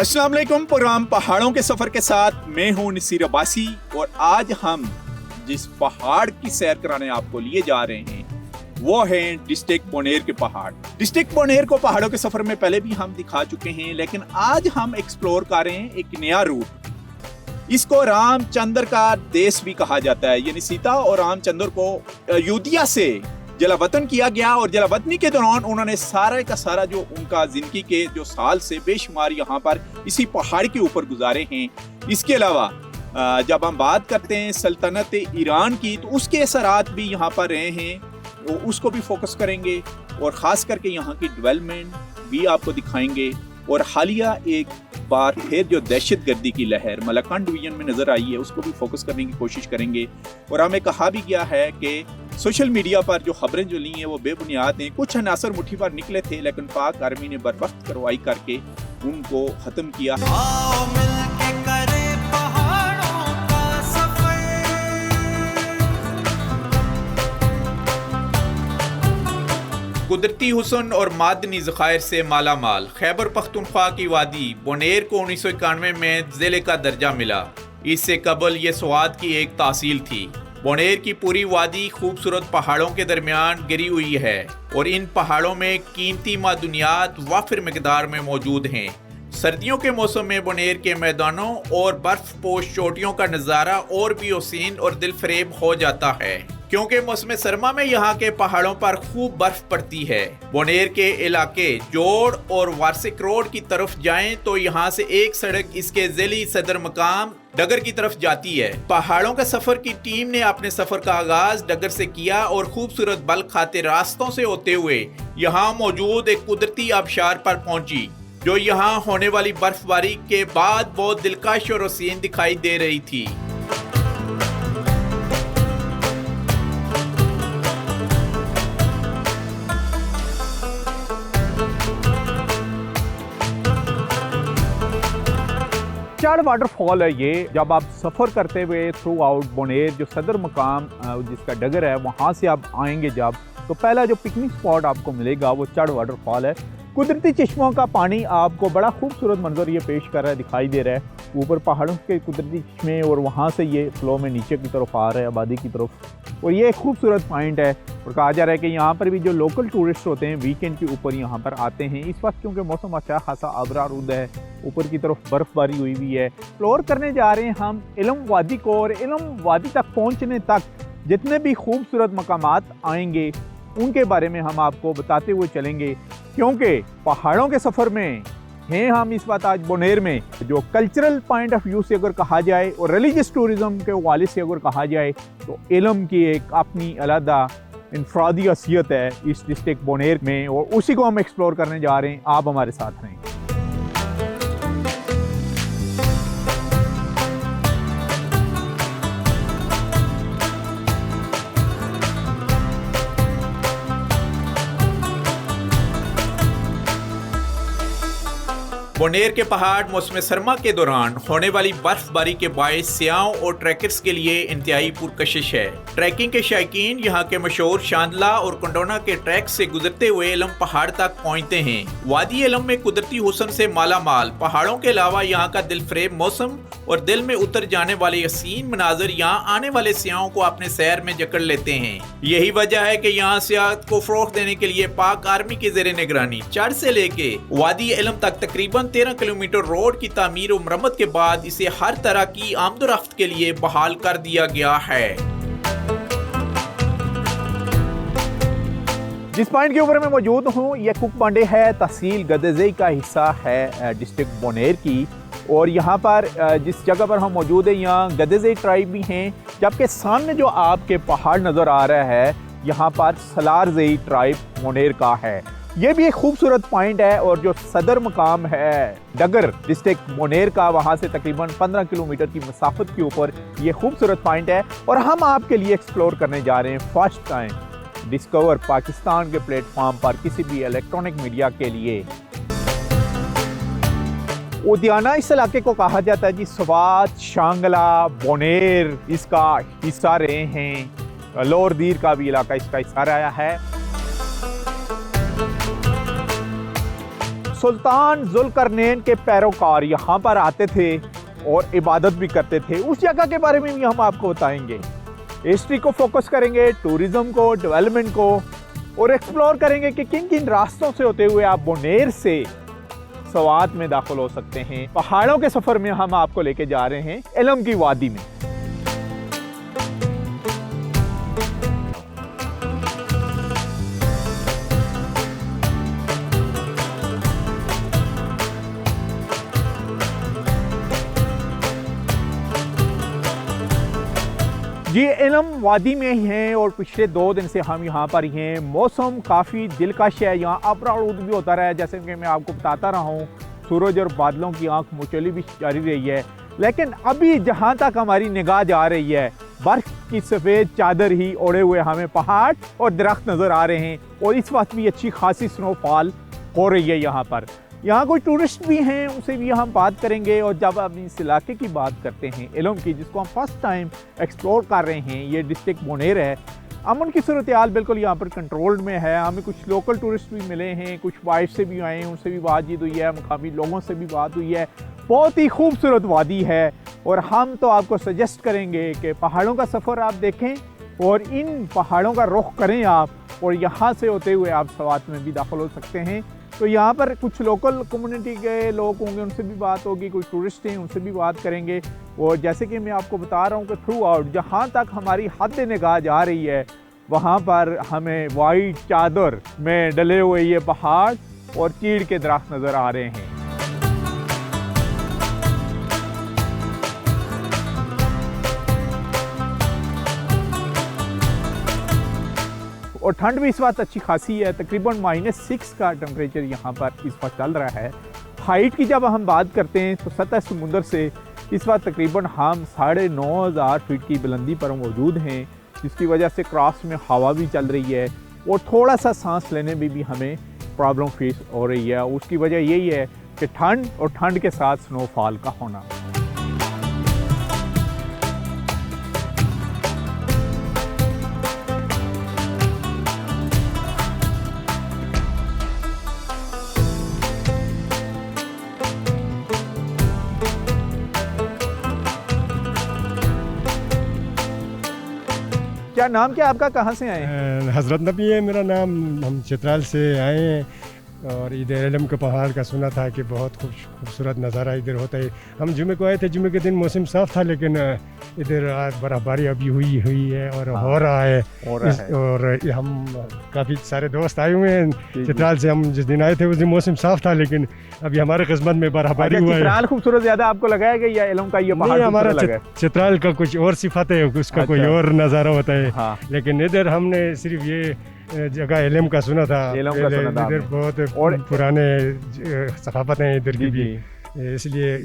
अस्सलाम वालेकुम। प्रोग्राम पहाड़ों के सफर के साथ मैं हूं नसीर अब्बासी और आज हम जिस पहाड़ की सैर कराने आपको लिए जा रहे हैं वो है डिस्ट्रिक्ट बोनेर के पहाड़। डिस्ट्रिक्ट बोनेर को पहाड़ों के सफर में पहले भी हम दिखा चुके हैं, लेकिन आज हम एक्सप्लोर कर रहे हैं एक नया रूट। इसको रामचंद्र का देश भी कहा जाता है, यानी सीता और रामचंद्र को अयोध्या से जलावतन किया गया और जलावतनी के दौरान उन्होंने सारा का सारा जो उनका जिंदगी के जो साल से बेशुमार यहाँ पर इसी पहाड़ के ऊपर गुजारे हैं। इसके अलावा जब हम बात करते हैं सल्तनत ईरान की तो उसके असरात भी यहाँ पर रहे हैं, वो उसको भी फोकस करेंगे और ख़ास करके यहाँ की डेवलपमेंट भी आपको दिखाएंगे। और हालिया एक बार फिर जो दहशतगर्दी की लहर मलकान डिवीजन में नज़र आई है उसको भी फोकस करने की कोशिश करेंगे। और हमें कहा भी गया है कि सोशल मीडिया पर जो खबरें जो ली हैं वो बेबुनियाद हैं। कुछ अनासर मुट्ठी पर निकले थे, लेकिन पाक आर्मी ने बर्वक्त कार्रवाई करके उनको ख़त्म किया। कुदरती हुस्न और मादनी ज़खायर से माला माल खैबर पख्तूनख्वा की वादी बोनेर को 1991 में ज़िले का दर्जा मिला। इससे कबल ये स्वात की एक तहसील थी। बोनेर की पूरी वादी खूबसूरत पहाड़ों के दरमियान गिरी हुई है और इन पहाड़ों में कीमती मादनियात वाफिर मिकदार में मौजूद हैं। सर्दियों के मौसम में बोनेर के मैदानों और बर्फ पोश चोटियों का नज़ारा और भी हसीन और दिलफरेब हो जाता है, क्योंकि मौसम सरमा में यहाँ के पहाड़ों पर खूब बर्फ पड़ती है। बोनेर के इलाके जोड़ और वार्सिक रोड की तरफ जाएं तो यहाँ से एक सड़क इसके ज़िली सदर मकाम डगर की तरफ जाती है। पहाड़ों के सफर की टीम ने अपने सफर का आगाज डगर से किया और खूबसूरत बल खाते रास्तों से होते हुए यहाँ मौजूद एक कुदरती आबशार पर पहुंची, जो यहाँ होने वाली बर्फबारी के बाद बहुत दिलकश और हसीन दिखाई दे रही थी। चढ़ वाटरफॉल है ये। जब आप सफ़र करते हुए थ्रू आउट बोनेर जो सदर मकाम जिसका डगर है वहाँ से आप आएंगे जब, तो पहला जो पिकनिक स्पॉट आपको मिलेगा वो चढ़ वाटरफॉल है। कुदरती चश्मों का पानी आपको बड़ा खूबसूरत मंजर ये पेश कर रहा है, दिखाई दे रहा है। ऊपर पहाड़ों के कुदरती चश्मे और वहाँ से ये फ्लो में नीचे की तरफ आ रहा है आबादी की तरफ। और ये एक खूबसूरत पॉइंट है और कहा जा रहा है कि यहाँ पर भी जो लोकल टूरिस्ट होते हैं वीकेंड के ऊपर यहाँ पर आते हैं। इस वक्त क्योंकि मौसम अच्छा खासा आबरारूद है, ऊपर की तरफ बर्फबारी हुई हुई है। एक्सप्लोर करने जा रहे हैं हम इलम वादी को और इलम वादी तक पहुँचने तक जितने भी खूबसूरत मकामात आएंगे उनके बारे में हम आपको बताते हुए चलेंगे, क्योंकि पहाड़ों के सफ़र में हैं हम इस बात आज बोनेर में जो कल्चरल पॉइंट ऑफ व्यू से अगर कहा जाए और रिलीजियस टूरिज़म के हवाले से अगर कहा जाए तो इलम की एक अपनी अलग इनफरादी हैसियत है इस डिस्ट्रिक्ट बोनेर में, और उसी को हम एक्सप्लोर करने जा रहे हैं। आप हमारे साथ रहें। बोनेर के पहाड़ मौसम सरमा के दौरान होने वाली बर्फबारी के बायस सयाहों और ट्रैकर्स के लिए इंतहाई पुरकशिश है। ट्रैकिंग के शौकीन यहाँ के मशहूर शांदला और कंडोना के ट्रैक से गुजरते हुए इलम पहाड़ तक पहुँचते हैं। वादी इलम में कुदरती हुस्न से माला माल पहाड़ों के अलावा यहाँ का दिलफरेब मौसम और दिल में उतर जाने वाले हसीन मनाजर यहाँ आने वाले सयाहों को अपने सैर में जकड़ लेते हैं। यही वजह है कि यहाँ सियाहत को फरोग देने के लिए पाक आर्मी की ज़ेरे निगरानी चढ़ से लेके वादी इलम तक तकरीबन 13 किलोमीटर रोड की तामीर और मरम्मत के बाद इसे हर तरह की आमदोरफ्त के लिए बहाल कर दिया गया है। जिस पॉइंट के ऊपर मैं मौजूद हूँ ये कुक बांडे है, तहसील गदेज़ई का हिस्सा है डिस्ट्रिक्ट बोनेर की। और यहाँ पर जिस जगह पर हम मौजूद हैं यहाँ गदेज़ई ट्राइब भी हैं, जबकि सामने जो आपके पहाड़ नज़र आ रहा है यहाँ पर सलारज़ई ट्राइब बोनेर का है। ये भी एक खूबसूरत पॉइंट है और जो सदर मकाम है डगर डिस्ट्रिक्ट बोनेर का वहाँ से तकरीबन 15 किलोमीटर की मसाफत के ऊपर ये खूबसूरत पॉइंट है। और हम आपके लिए एक्सप्लोर करने जा रहे हैं फर्स्ट टाइम डिस्कवर पाकिस्तान के प्लेटफॉर्म पर किसी भी इलेक्ट्रॉनिक मीडिया के लिए। उद्याना इस इलाके को कहा जाता है जी। स्वात, शांगला, बोनेर इसका हिस्सा रहे हैं। लोअर दीर का भी इलाका इसका हिस्सा रहा है। सुल्तान जुल्करनैन के पैरोकार यहाँ पर आते थे और इबादत भी करते थे, उस जगह के बारे में भी हम आपको बताएंगे। हिस्ट्री को फोकस करेंगे, टूरिज्म को, डेवलपमेंट को, और एक्सप्लोर करेंगे कि किन किन रास्तों से होते हुए आप बोनेर से सवात में दाखिल हो सकते हैं। पहाड़ों के सफ़र में हम आपको लेके जा रहे हैं एलम की वादी में। जी एलम वादी में ही हैं और पिछले 2 दिन से हम यहाँ पर ही हैं। मौसम काफ़ी दिलकश है, यहाँ अबरारूद भी होता रहा है, जैसे कि मैं आपको बताता रहा हूँ। सूरज और बादलों की आंख मुचली भी जारी रही है, लेकिन अभी जहाँ तक हमारी निगाह जा रही है, बर्फ़ की सफ़ेद चादर ही ओढ़े हुए हमें पहाड़ और दरख्त नज़र आ रहे हैं। और इस वक्त भी अच्छी खासी स्नोफॉल हो रही है यहाँ पर। यहाँ कोई टूरिस्ट भी हैं, उनसे भी हम बात करेंगे। और जब हम इस इलाके की बात करते हैं एलम की, जिसको हम फर्स्ट टाइम एक्सप्लोर कर रहे हैं, ये डिस्ट्रिक्ट बोनेर है, अमन की सूरत हाल बिल्कुल यहाँ पर कंट्रोल्ड में है। हमें कुछ लोकल टूरिस्ट भी मिले हैं, कुछ वाइफ से भी आए हैं, उनसे भी बातचीत हुई है, मुकामी लोगों से भी बात हुई है। बहुत ही खूबसूरत वादी है और हम तो आपको सजेस्ट करेंगे कि पहाड़ों का सफ़र आप देखें और इन पहाड़ों का रुख करें आप, और यहाँ से होते हुए आप सवात में भी दाखिल हो सकते हैं। तो यहाँ पर कुछ लोकल कम्युनिटी के लोग होंगे, उनसे भी बात होगी, कुछ टूरिस्ट हैं उनसे भी बात करेंगे। और जैसे कि मैं आपको बता रहा हूँ कि थ्रू आउट जहाँ तक हमारी हद निगाह जा रही है, वहाँ पर हमें वाइट चादर में डले हुए ये पहाड़ और चीड़ के दरख्त नज़र आ रहे हैं। और ठंड भी इस वक्त अच्छी खासी है, तकरीबन -6 का टेम्परेचर यहाँ पर इस वक्त चल रहा है। हाइट की जब हम बात करते हैं तो सतह समुंदर से इस वक्त तकरीबन हम 9,500 फीट की बुलंदी पर मौजूद हैं, जिसकी वजह से क्रॉस में हवा भी चल रही है और थोड़ा सा सांस लेने में भी हमें प्रॉब्लम फेस हो रही है। उसकी वजह यही है कि ठंड और ठंड के साथ स्नोफॉल का होना। क्या नाम क्या आपका, कहाँ से आए हैं? हज़रत नबी है मेरा नाम। हम चित्राल से आए हैं और इधर एलम के पहाड़ का सुना था कि बहुत खूबसूरत नज़ारा इधर होता है। हम जुमे को आए थे, जुमे के दिन मौसम साफ़ था, लेकिन इधर आज बर्फ़बारी अभी हुई है और हो रहा है। और हम काफ़ी सारे दोस्त आए हुए हैं चित्राल से। हम जिस दिन आए थे उस दिन मौसम साफ़ था, लेकिन अभी हमारे किस्मत में बर्फ़बारी हुआ है। चित्राल खूबसूरत ज़्यादा आपको लगा है कि या एलम का ये पहाड़? हमारा चित्राल का कुछ और सिफात है, उसका कोई और नज़ारा होता है। लेकिन इधर हमने सिर्फ ये जगह एलम का सुना था। इधर बहुत पुराने सकाफत हैं इधर की भी, इसलिए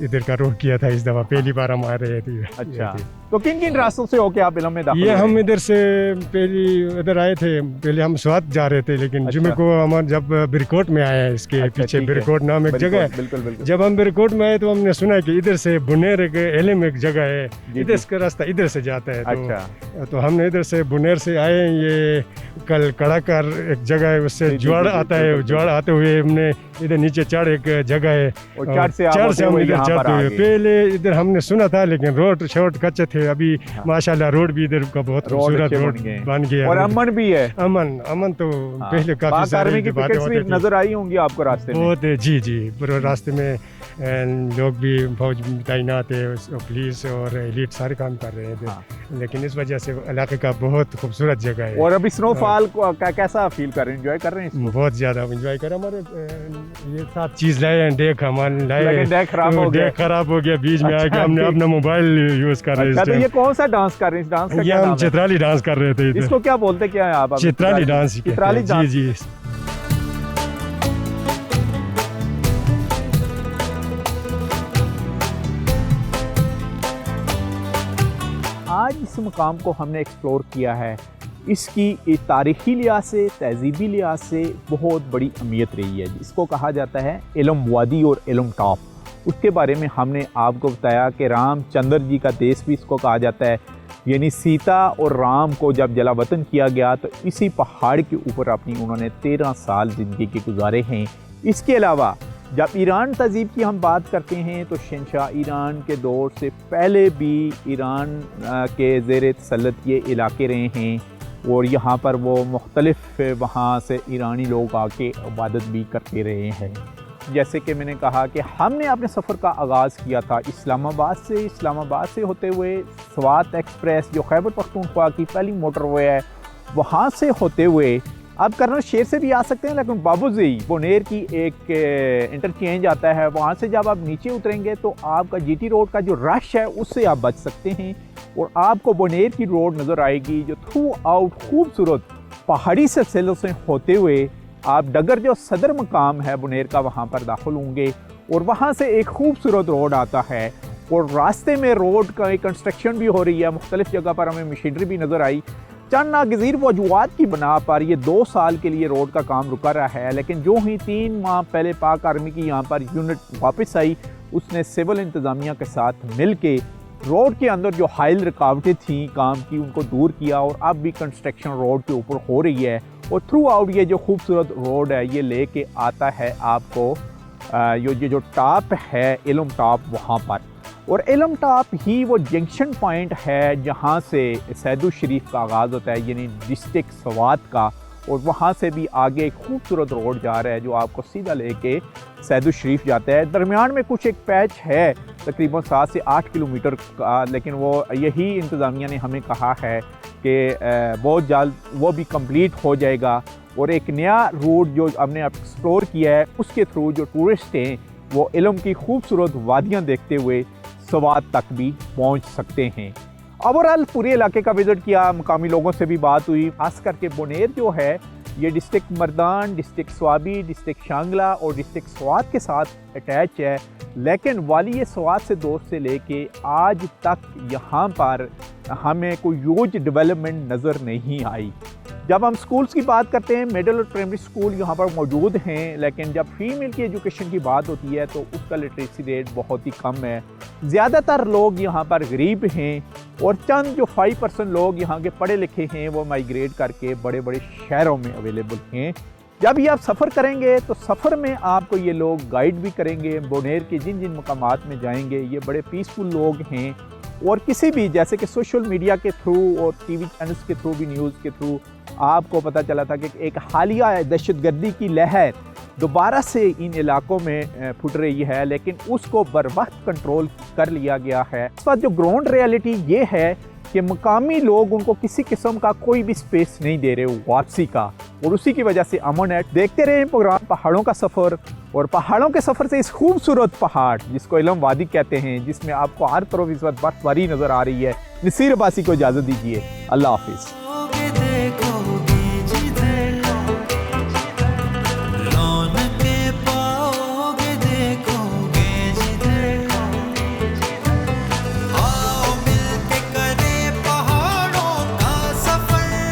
इधर का रुख किया था इस दफ़ा। पहली बार हम आ रहे थे। अच्छा, तो किन किन रास्तों से होके आप एलम में दाखिल हुए? हम इधर से पहली इधर आए थे, पहले हम स्वात जा रहे थे, लेकिन जुमे को हम जब बिरकोट में आए हैं, इसके पीछे बिरकोट नाम एक जगह है। जब हम बिरकोट में आए तो हमने सुना कि इधर से बुनेर एक एलम एक जगह है, इधर का रास्ता इधर से जाता है। तो हमने इधर से बुनेर से आए। ये कल कड़ाकर एक जगह है, उससे जुआड़ आता है, जुआड़ आते हुए हमने इधर नीचे चढ़ एक जगह है, चढ़ से हम इधर चढ़ते हुए। पहले इधर हमने सुना था, लेकिन रोड शॉर्ट कच्चे थे। अभी माशाल्लाह रोड भी इधर का बहुत खूबसूरत रोड बन गया और अमन भी है। अमन तो पहले काफी सारी बातें होती थी। नजर आई होंगी आपको रास्ते में? बहुत जी पूरे रास्ते में लोग भी फौज तैनात है, पुलिस और एलिट सारे काम कर रहे थे। लेकिन इस वजह से इलाके का बहुत खूबसूरत जगह है। और अभी स्नोफॉल का कैसा फील कर रहे हैं, एंजॉय कर रहे हैं? बहुत ज्यादा एंजॉय कर। हमारे ये 7 चीज लाए हैं, डेक हमारे लाए, डेक खराब हो गया बीच में आके। हमने अपना मोबाइल यूज कर रहे हैं। तो ये कौन सा डांस कर रहे हैं? डांस का क्या नाम है? हम चित्राली डांस कर रहे थे। इसको क्या बोलते क्या है आप? चित्राली डांस। चित्राली डांस। जी। आज इस मुकाम को हमने एक्सप्लोर किया है। इसकी तारीख़ी लिहाज से, तहजीबी लिहाज से बहुत बड़ी अहमियत रही है। इसको कहा जाता है एलम वादी और एलम टॉप। उसके बारे में हमने आपको बताया कि रामचंद्र जी का देश भी इसको कहा जाता है। यानी सीता और राम को जब जलावतन किया गया तो इसी पहाड़ के ऊपर अपनी उन्होंने 13 साल ज़िंदगी के गुजारे हैं। इसके अलावा जब ईरान तहज़ीब की हम बात करते हैं तो शहंशाह ईरान के दौर से पहले भी ईरान के ज़ेर तसल्लुत ये इलाके रहे हैं और यहाँ पर वो मुख्तलिफ वहाँ से ईरानी लोग आके इबादत भी करते रहे हैं। जैसे कि मैंने कहा कि हमने अपने सफ़र का आगाज़ किया था इस्लामाबाद से होते हुए स्वात एक्सप्रेस जो खैबर पख्तूनख्वा की पहली मोटरवे है वहाँ से होते हुए आप कर्नल शेर से भी आ सकते हैं, लेकिन बाबूजी बोनेर की एक इंटरचेंज आता है, वहाँ से जब आप नीचे उतरेंगे तो आपका जीटी रोड का जो रश है उससे आप बच सकते हैं और आपको बोनेर की रोड नज़र आएगी जो थ्रू आउट खूबसूरत पहाड़ी सिलसिलों से होते हुए आप डगर जो सदर मकाम है बोनेर का वहाँ पर दाखिल होंगे और वहाँ से एक खूबसूरत रोड आता है और रास्ते में रोड का एक कंस्ट्रक्शन भी हो रही है। मुख्तलिफ जगह पर हमें मशीनरी भी नज़र आई। चंद नागज़ीर वजूहात की बना पर ये 2 साल के लिए रोड का काम रुका रहा है, लेकिन जो ही 3 माह पहले पाक आर्मी की यहाँ पर यूनिट वापस आई उसने सिविल इंतज़ामिया के साथ मिल के रोड के अंदर जो हाइल रुकावटें थी काम की उनको दूर किया और अब भी कंस्ट्रक्शन रोड के ऊपर हो रही है और थ्रू आउट ये जो खूबसूरत रोड है ये लेके आता है आपको ये जो टॉप है इल्म टॉप वहाँ पर, और इल्म टॉप ही वो जंक्शन पॉइंट है जहाँ से सैदुल शरीफ का आगाज़ होता है यानी डिस्ट्रिक्ट स्वात का, और वहाँ से भी आगे एक खूबसूरत रोड जा रहा है जो आपको सीधा लेके सैदुल शरीफ जाता है। दरमियान में कुछ एक पैच है तकरीबन 7 से 8 किलोमीटर का, लेकिन वो यही इंतज़ामिया ने हमें कहा है कि बहुत जल्द वो भी कंप्लीट हो जाएगा और एक नया रूट जो हमने एक्सप्लोर किया है उसके थ्रू जो टूरिस्ट हैं वो इल्म की खूबसूरत वादियाँ देखते हुए स्वात तक भी पहुँच सकते हैं। ओवरऑल पूरे इलाके का विज़िट किया, मकामी लोगों से भी बात हुई। खास करके बोनेर जो है ये district Mardan, district Swabi, district Shangla और डिस्ट्रिक्ट स्वात के साथ अटैच है, लेकिन वाली स्वात से दोस्त से लेके आज तक यहाँ पर हमें कोई ह्यूज डेवलपमेंट नज़र नहीं आई। जब हम स्कूल्स की बात करते हैं मिडिल और प्राइमरी स्कूल यहाँ पर मौजूद हैं, लेकिन जब फीमेल की एजुकेशन की बात होती है तो उसका लिटरेसी रेट बहुत ही कम है। ज़्यादातर लोग यहाँ पर गरीब हैं और चंद जो 5% लोग यहाँ के पढ़े लिखे हैं वो माइग्रेट करके बड़े बड़े शहरों में अवेलेबल हैं। जब ये आप सफ़र करेंगे तो सफ़र में आपको ये लोग गाइड भी करेंगे। बोनेर के जिन जिन मकामात में जाएंगे ये बड़े पीसफुल लोग हैं और किसी भी जैसे कि सोशल मीडिया के थ्रू और टीवी चैनल्स के थ्रू भी न्यूज़ के थ्रू आपको पता चला था कि एक हालिया दहशतगर्दी की लहर दोबारा से इन इलाकों में फुट रही है, लेकिन उसको बर वक्त कंट्रोल कर लिया गया है। इस बात जो ग्राउंड रियलिटी ये है कि मकामी लोग उनको किसी किस्म का कोई भी स्पेस नहीं दे रहे वापसी का, और उसी की वजह से अमन है। देखते रहे प्रोग्राम पहाड़ों का सफ़र, और पहाड़ों के सफ़र से इस खूबसूरत पहाड़ जिसको इल्म वादी कहते हैं, जिसमें आपको हर तरफ इस वक्त बर्फबारी नज़र आ रही है। नसीर अब्बासी को इजाज़त दीजिए। अल्लाह हाफिज़।